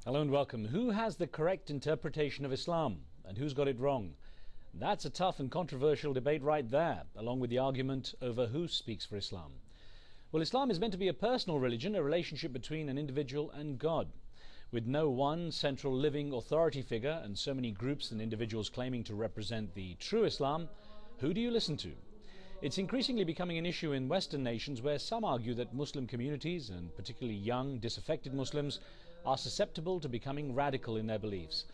Hello and welcome. Who has the correct interpretation of Islam and who's got it wrong? That's a tough and controversial debate right there, along with the argument over who speaks for Islam. Well, Islam is meant to be a personal religion, a relationship between an individual and God. With no one central living authority figure and so many groups and individuals claiming to represent the true Islam, who do you listen to? It's increasingly becoming an issue in Western nations where some argue that Muslim communities, and particularly young, disaffected Muslims, are susceptible to becoming radical in their beliefs.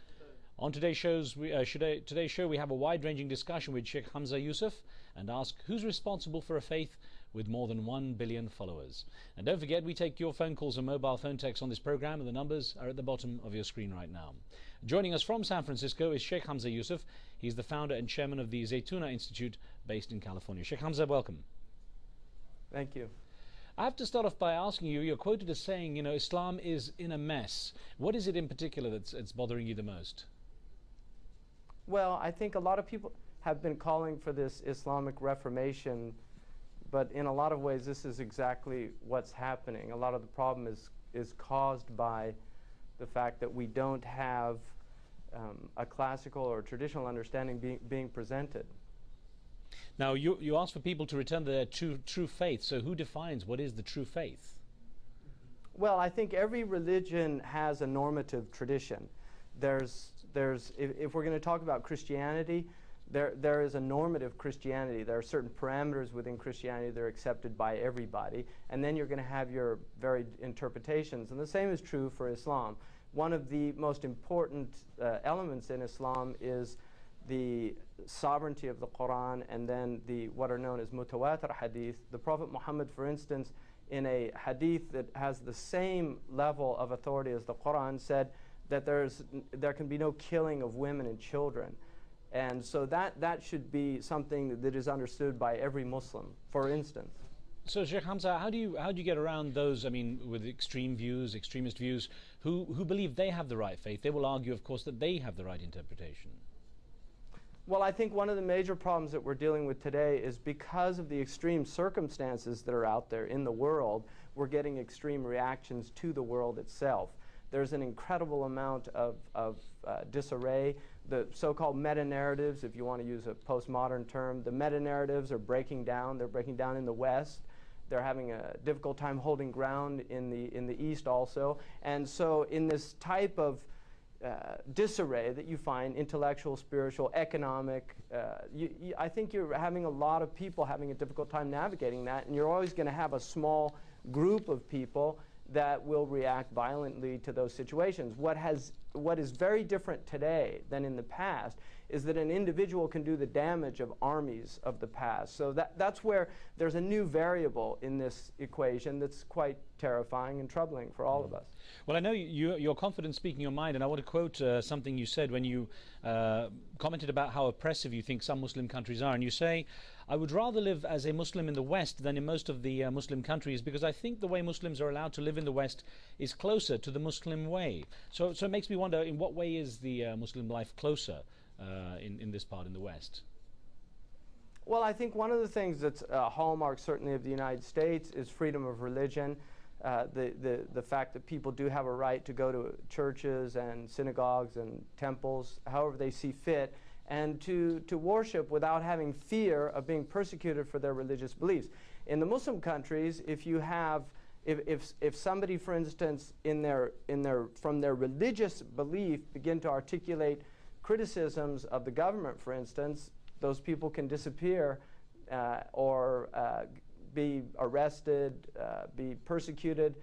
On today's show, we have a wide-ranging discussion with Shaykh Hamza and ask who's responsible for a faith with more than 1 billion followers. And don't forget, we take your phone calls and mobile phone texts on this program, and the numbers are at the bottom of your screen right now. Joining us from San Francisco is Shaykh Hamza. He's the founder and chairman of the Zaytuna Institute based in California. Shaykh Hamza, welcome. Thank you. I have to start off by asking you, you're quoted as saying, Islam is in a mess. What is it in particular that's bothering you the most? Well, I think a lot of people have been calling for this Islamic Reformation, but in a lot of ways this is exactly what's happening. A lot of the problem is caused by the fact that we don't have a classical or traditional understanding being presented. Now, you ask for people to return to their true faith, so who defines what is the true faith? Well, I think every religion has a normative tradition. If we're going to talk about Christianity, there is a normative Christianity. There are certain parameters within Christianity that are accepted by everybody, and then you're going to have your varied interpretations. And the same is true for Islam. One of the most important elements in Islam is the sovereignty of the Quran, and then what are known as mutawatir hadith. The Prophet Muhammad, for instance, in a hadith that has the same level of authority as the Quran, said that there can be no killing of women and children. And so that should be something that is understood by every Muslim, for instance. So, Shaykh Hamza, how do you get around those, with extremist views, who believe they have the right faith? They will argue, of course, that they have the right interpretation. Well, I think one of the major problems that we're dealing with today is because of the extreme circumstances that are out there in the world, we're getting extreme reactions to the world itself. There's an incredible amount of disarray. The so-called meta-narratives, if you want to use a postmodern term, the meta-narratives are breaking down. They're breaking down in the West. They're having a difficult time holding ground in the East also. And so in this type of disarray that you find, intellectual, spiritual, economic, I think you're having a lot of people having a difficult time navigating that, and you're always going to have a small group of people that will react violently to those situations. What is very different today than in the past is that an individual can do the damage of armies of the past. So that's where there's a new variable in this equation that's quite terrifying and troubling for all of us. Well, I know you're confident speaking your mind, and I want to quote something you said when you commented about how oppressive you think some Muslim countries are. And you say, "I would rather live as a Muslim in the West than in most of the Muslim countries because I think the way Muslims are allowed to live in the West is closer to the Muslim way." So it makes me wonder, in what way is the Muslim life closer in this part in the West? Well, I think one of the things that's a hallmark certainly of the United States is freedom of religion. The fact that people do have a right to go to churches and synagogues and temples however they see fit, and to worship without having fear of being persecuted for their religious beliefs. In the Muslim countries, if somebody, for instance, from their religious belief begin to articulate criticisms of the government, for instance, those people can disappear or be arrested, be persecuted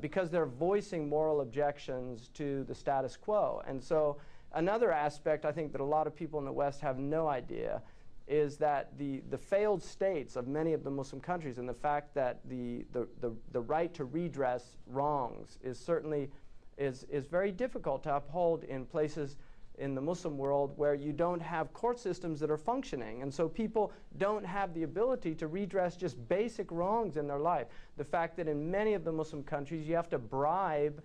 because they're voicing moral objections to the status quo. And so another aspect I think that a lot of people in the West have no idea is that the failed states of many of the Muslim countries, and the fact that the right to redress wrongs is certainly is very difficult to uphold in places in the Muslim world where you don't have court systems that are functioning. And so people don't have the ability to redress just basic wrongs in their life. The fact that in many of the Muslim countries you have to bribe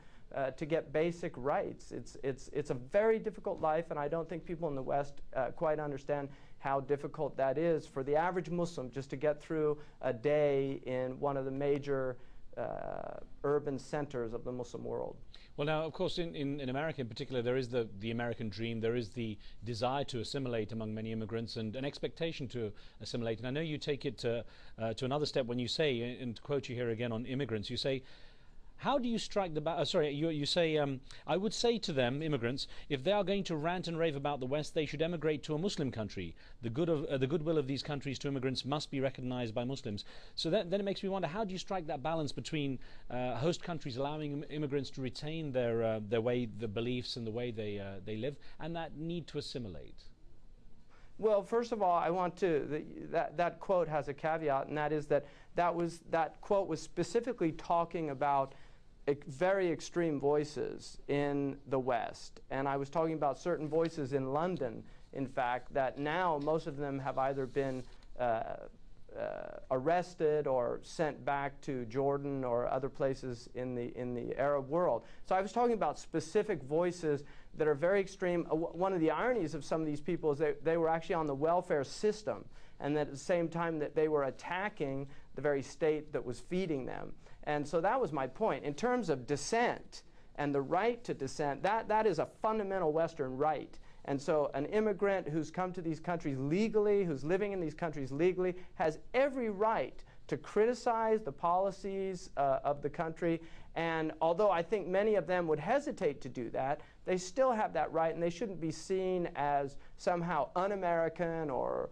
to get basic rights. It's a very difficult life, and I don't think people in the West quite understand how difficult that is for the average Muslim just to get through a day in one of the major urban centers of the Muslim world. Well, now, of course, in America in particular, there is the American dream. There is the desire to assimilate among many immigrants and an expectation to assimilate. And I know you take it to another step when you say, and to quote you here again on immigrants, you say, how do you strike the balance? You say, I would say to them, immigrants, if they are going to rant and rave about the West, they should emigrate to a Muslim country. The goodwill of these countries to immigrants must be recognized by Muslims. So then it makes me wonder, how do you strike that balance between host countries allowing immigrants to retain their way, the beliefs and the way they live, and that need to assimilate? Well, first of all, I want to, that quote has a caveat, and that is that quote was specifically talking about very extreme voices in the West. And I was talking about certain voices in London, in fact, that now most of them have either been arrested or sent back to Jordan or other places in the Arab world. So I was talking about specific voices that are very extreme. One of the ironies of some of these people is they were actually on the welfare system, and that at the same time that they were attacking the very state that was feeding them. And so that was my point. In terms of dissent and the right to dissent, that is a fundamental Western right. And so an immigrant who's come to these countries legally, who's living in these countries legally, has every right to criticize the policies of the country. And although I think many of them would hesitate to do that, they still have that right, and they shouldn't be seen as somehow un-American or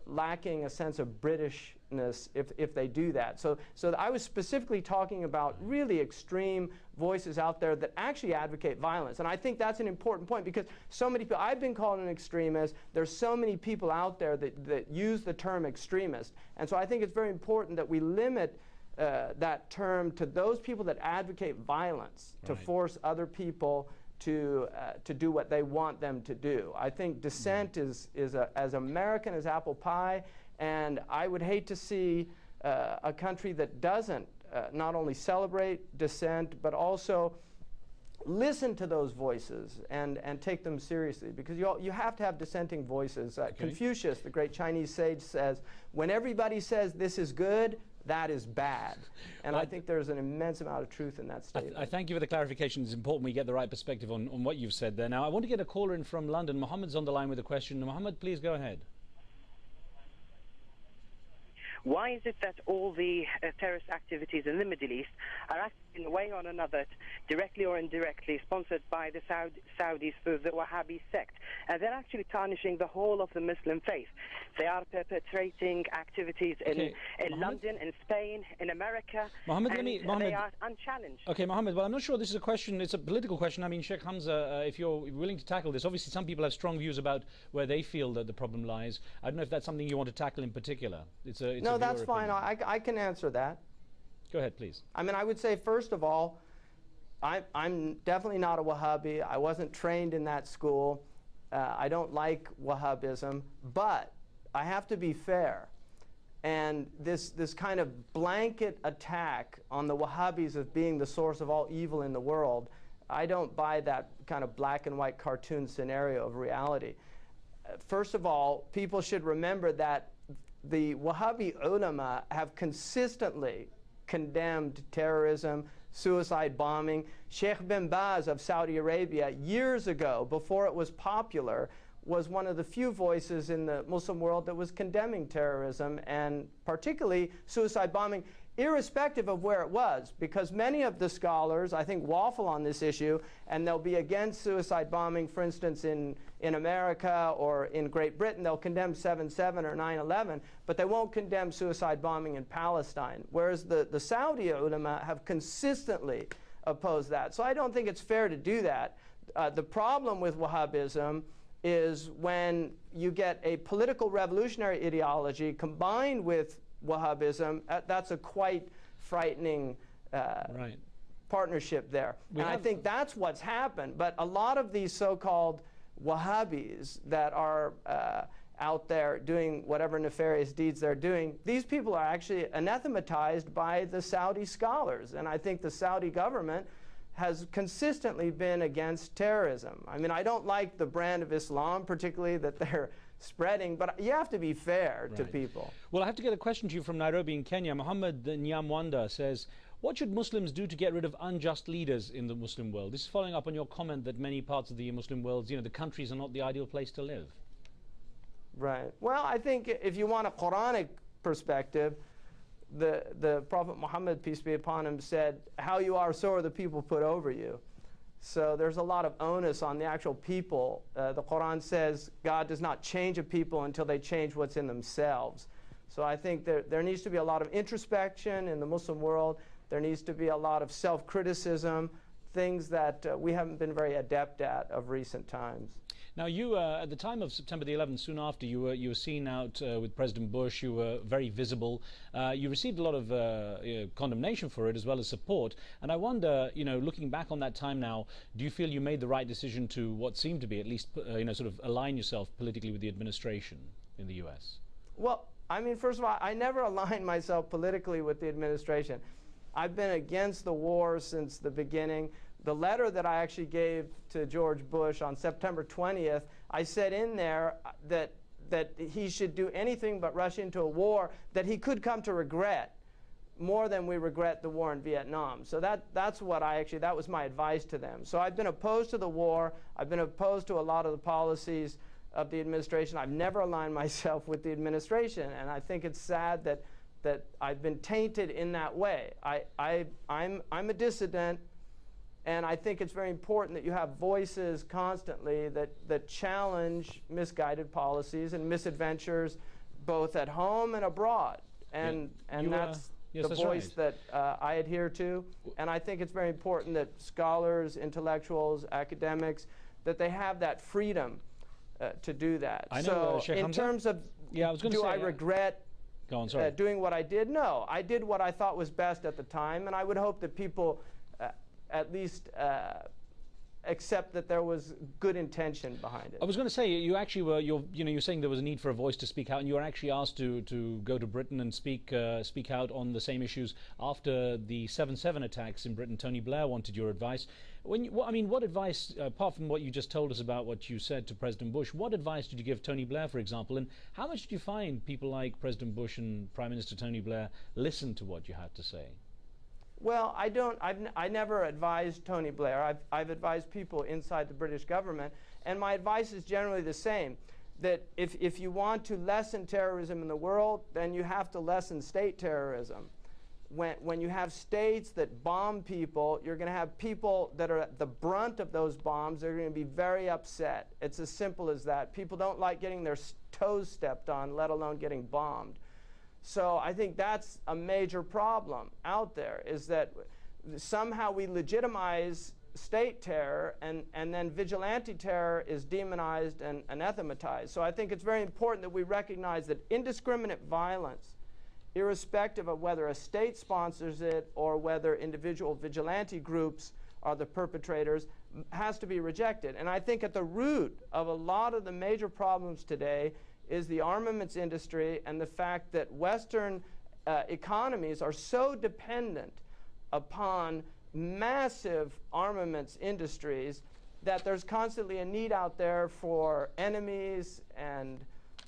lacking a sense of Britishness if they do that. So I was specifically talking about really extreme voices out there that actually advocate violence. And I think that's an important point, because so many people, I've been called an extremist, there's so many people out there that use the term extremist. And so I think it's very important that we limit that term to those people that advocate violence, to force other people to do what they want them to do. I think dissent is as American as apple pie, and I would hate to see a country that doesn't not only celebrate dissent, but also listen to those voices and take them seriously, because you have to have dissenting voices. Confucius, the great Chinese sage, says, when everybody says this is good, that is bad. And I think there's an immense amount of truth in that statement. I thank you for the clarification. It's important we get the right perspective on what you've said there. Now, I want to get a caller in from London. Mohammed's on the line with a question. Mohammed, please go ahead. Why is it that all the terrorist activities in the Middle East are actually, in a way or another, directly or indirectly sponsored by the Saudis through the Wahhabi sect? And they're actually tarnishing the whole of the Muslim faith. They are perpetrating activities in London, in Spain, in America, Mohammed, and they are unchallenged. Okay, Mohammed, well, I'm not sure this is a question, it's a political question. I mean, Shaykh Hamza, if you're willing to tackle this, obviously some people have strong views about where they feel that the problem lies. I don't know if that's something you want to tackle in particular. No, that's fine. I can answer that. Go ahead, please. I mean, I would say, first of all, I'm definitely not a Wahhabi. I wasn't trained in that school. I don't like Wahhabism, but I have to be fair. And this kind of blanket attack on the Wahhabis as being the source of all evil in the world, I don't buy that kind of black and white cartoon scenario of reality. First of all, people should remember that the Wahhabi ulama have consistently condemned terrorism, suicide bombing. Sheikh bin Baz of Saudi Arabia, years ago, before it was popular, was one of the few voices in the Muslim world that was condemning terrorism, and particularly suicide bombing, irrespective of where it was, because many of the scholars, I think, waffle on this issue, and they'll be against suicide bombing, for instance, in America or in Great Britain. They'll condemn 7/7 or 9/11, but they won't condemn suicide bombing in Palestine, whereas the Saudi ulama have consistently opposed that. So I don't think it's fair to do that. The problem with Wahhabism is when you get a political revolutionary ideology combined with Wahhabism, that's a quite frightening partnership there. And I think that's what's happened. But a lot of these so-called Wahhabis that are out there doing whatever nefarious deeds they're doing, these people are actually anathematized by the Saudi scholars. And I think the Saudi government has consistently been against terrorism. I mean, I don't like the brand of Islam, particularly that they're spreading, but you have to be fair to people. Well, I have to get a question to you from Nairobi in Kenya. Mohammed Nyamwanda says, What should Muslims do to get rid of unjust leaders in the Muslim world? This is following up on your comment that many parts of the Muslim world, the countries are not the ideal place to live. Right. Well, I think if you want a Quranic perspective, the Prophet Muhammad, peace be upon him, said, "How you are, so are the people put over you." So there's a lot of onus on the actual people. The Quran says God does not change a people until they change what's in themselves. So I think there needs to be a lot of introspection in the Muslim world. There needs to be a lot of self-criticism, things that we haven't been very adept at of recent times. Now, you, at the time of September the 11th, soon after, you were seen out with President Bush. You were very visible. You received a lot of condemnation for it as well as support. And I wonder, looking back on that time now, do you feel you made the right decision to what seemed to be at least, sort of align yourself politically with the administration in the U.S.? Well, I mean, first of all, I never aligned myself politically with the administration. I've been against the war since the beginning. The letter that I actually gave to George Bush on September 20th, I said in there that he should do anything but rush into a war that he could come to regret more than we regret the war in Vietnam. So that's what that was my advice to them. So I've been opposed to the war. I've been opposed to a lot of the policies of the administration. I've never aligned myself with the administration, and I think it's sad that I've been tainted in that way. I'm a dissident, and I think it's very important that you have voices constantly that challenge misguided policies and misadventures, both at home and abroad. And that's the voice that I adhere to. And I think it's very important that scholars, intellectuals, academics, that they have that freedom to do that. I know, so in terms of, do I regret doing what I did? No, I did what I thought was best at the time, and I would hope that people at least accept that there was good intention behind it. I was going to say, you actually were, you're saying there was a need for a voice to speak out, and you were actually asked to go to Britain and speak out on the same issues after the 7/7 attacks in Britain. Tony Blair wanted your advice. What advice, apart from what you just told us about what you said to President Bush, what advice did you give Tony Blair, for example, and how much did you find people like President Bush and Prime Minister Tony Blair listen to what you had to say? Well, I never advised Tony Blair. I've advised people inside the British government, and my advice is generally the same, that if you want to lessen terrorism in the world, then you have to lessen state terrorism. When you have states that bomb people, you're going to have people that are at the brunt of those bombs. They're going to be very upset. It's as simple as that. People don't like getting their toes stepped on, let alone getting bombed. So I think that's a major problem out there, is that somehow we legitimize state terror, and then vigilante terror is demonized and anathematized. So I think it's very important that we recognize that indiscriminate violence, irrespective of whether a state sponsors it or whether individual vigilante groups are the perpetrators, has to be rejected. And I think at the root of a lot of the major problems today is the armaments industry and the fact that Western economies are so dependent upon massive armaments industries that there's constantly a need out there for enemies. And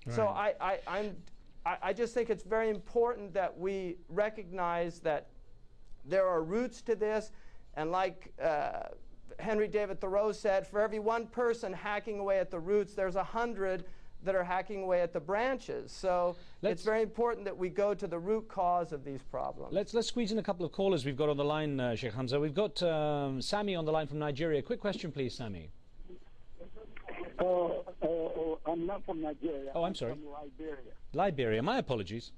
so I just think it's very important that we recognize that there are roots to this, and like Henry David Thoreau said, for every one person hacking away at the roots, there's 100 that are hacking away at the branches. So it's very important that we go to the root cause of these problems. Let's squeeze in a couple of callers we've got on the line, Shaykh Hamza. We've got Sami on the line from Nigeria. Quick question, please, Sami. I'm not from Nigeria. Oh, I'm sorry. From Liberia. Liberia. My apologies.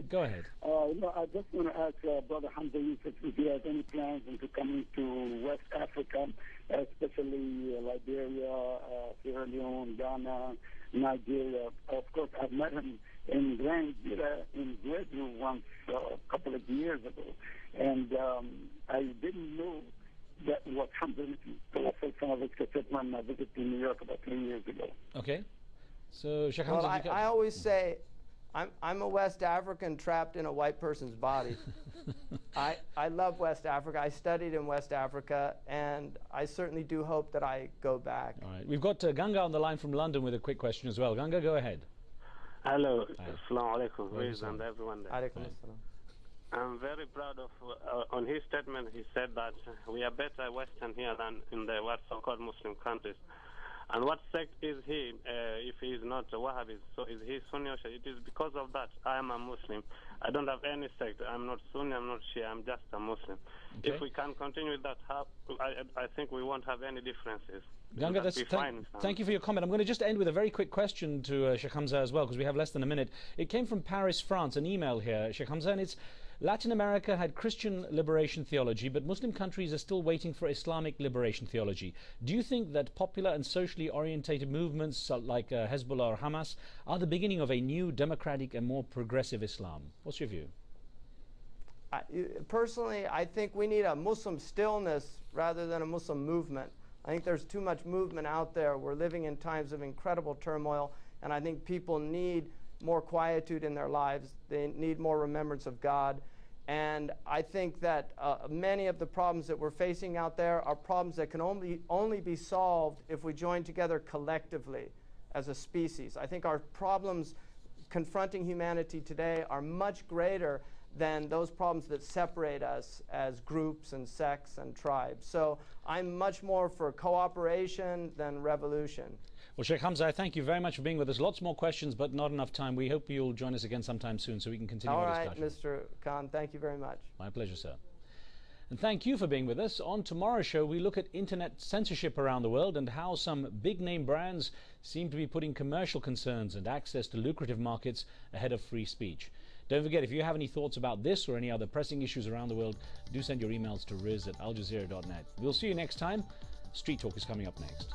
Go ahead. No, I just want to ask Brother Hamza Yusuf if he has any plans into coming to West Africa, especially Liberia, Sierra Leone, Ghana, Nigeria. Of course, I've met him in Gradu once a couple of years ago, and I didn't know that was something that some of us could sit when I visited New York about 3 years ago. Okay. So, Shaykh Hamza, I always say, I'm a West African trapped in a white person's body. I love West Africa. I studied in West Africa, and I certainly do hope that I go back. All right. We've got Ganga on the line from London with a quick question as well. Ganga, go ahead. Hello. Assalamu alaikum, and everyone there. Alaikum assalam. I'm very proud of, on his statement, he said that we are better Western here than in the what so-called Muslim countries. And what sect is he if he is not a Wahhabi? So is he Sunni or Shia? It is because of that I am a Muslim. I don't have any sect. I'm not Sunni, I'm not Shia, I'm just a Muslim. Okay. If we can continue with that, I think we won't have any differences. Ganga, thank you for your comment. I'm going to just end with a very quick question to Shaykh Hamza as well, because we have less than a minute. It came from Paris, France, an email here, Shaykh Hamza, and it's: Latin America had Christian liberation theology, but Muslim countries are still waiting for Islamic liberation theology. Do you think that popular and socially orientated movements like Hezbollah or Hamas are the beginning of a new democratic and more progressive Islam? What's your view? Personally, I think we need a Muslim stillness rather than a Muslim movement. I think there's too much movement out there. We're living in times of incredible turmoil, and I think people need more quietude in their lives. They need more remembrance of God. And I think that many of the problems that we're facing out there are problems that can only be solved if we join together collectively as a species. I think our problems confronting humanity today are much greater than those problems that separate us as groups and sects and tribes. So I'm much more for cooperation than revolution. Well, Shaykh Hamza, I thank you very much for being with us. Lots more questions, but not enough time. We hope you'll join us again sometime soon so we can continue our discussion. All right, Mr. Khan, thank you very much. My pleasure, sir. And thank you for being with us. On tomorrow's show, we look at internet censorship around the world and how some big-name brands seem to be putting commercial concerns and access to lucrative markets ahead of free speech. Don't forget, if you have any thoughts about this or any other pressing issues around the world, do send your emails to riz@aljazeera.net. We'll see you next time. Street Talk is coming up next.